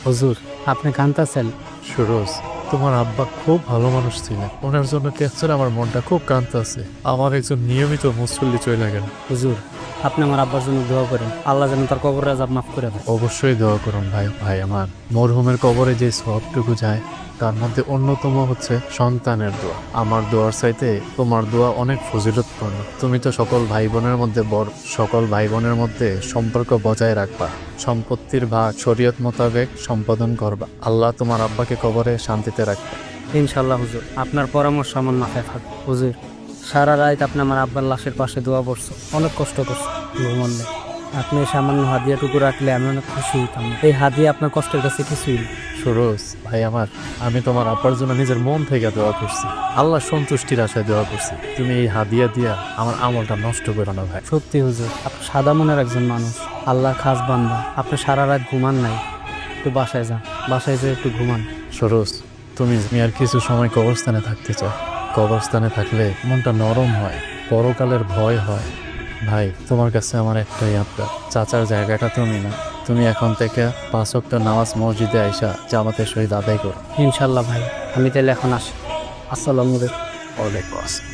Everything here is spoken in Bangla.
হুজুর, আপনি কাঁদতেছেন? সুরজ, তোমার আব্বা খুব ভালো মানুষ ছিলেন। ওনার জন্য ক্যান্সার আমার মনটা খুব কাঁদতেছে। আমার একজন নিয়মিত মুসল্লি চলে গেল। হুজুর, আপনি আমার আব্বার জন্য দোয়া করেন, আল্লাহ যেন তার কবরের আযাব মাফ করে দেয়। অবশ্যই দোয়া করুন ভাই। ভাই আমার মরহুমের কবরে যে সবটুকু যায় তার মধ্যে অন্যতম হচ্ছে সন্তানের দোয়া। আমার দোয়ার চাইতে তোমার দোয়া অনেক ফজিলতপূর্ণ। তুমি তো সকল ভাই বোনের মধ্যে বড়, সকল ভাই বোনের মধ্যে সম্পর্ক বজায় রাখবা, সম্পত্তির ভাগ শরীয়ত মোতাবেক সম্পাদন করবা। আল্লাহ তোমার আব্বাকে কবরে শান্তিতে রাখবে। ইনশাল্লাহ হুজুর, আপনার পরামর্শ আমার মাথায় থাকবে। হুজুর, সারা রাত আপনি আমার আব্বার লাশের পাশে দোয়া করছো, অনেক কষ্ট করছো ঘুমন নেই। আপনি এই সামান্য হাদিয়াটুকু রাখলে আমি অনেক খুশি হইতাম। এই হাদিয়া আপনার কষ্টের কাছে কিছুই না। সুরজ ভাই আমার, আমি তোমার আব্বার জন্য নিজের মন থেকে দোয়া করছি, আল্লাহ সন্তুষ্টির আশায় দোয়া করছি। তুমি এই হাদিয়া দিয়া আমার আমলটা নষ্ট করো না ভাই। সত্যি হুজুর, আপনি সাদা মনের একজন মানুষ, আল্লাহর খাস বান্দা। আপনি সারা রাত ঘুমান নাই, একটু বাসায় যান, বাসায় যেয়ে একটু ঘুমান। সুরজ, তুমি আর কিছু সময় কবরস্থানে থাকতে চাও। কবরস্থানে থাকলে মনটা নরম হয়, পরকালের ভয় হয়। ভাই, তোমার কাছে আমার একটাই আবদার, চাচার জায়গাটা তুমি না। তুমি এখন থেকে 5 ওয়াক্ত নামাজ মসজিদে আইসা জামাতের সহিত আদায় করো। ইনশাল্লাহ ভাই, আমি তাহলে এখন আসি। আসসালামু আলাইকুম। ওয়ালাইকুম আসসালাম।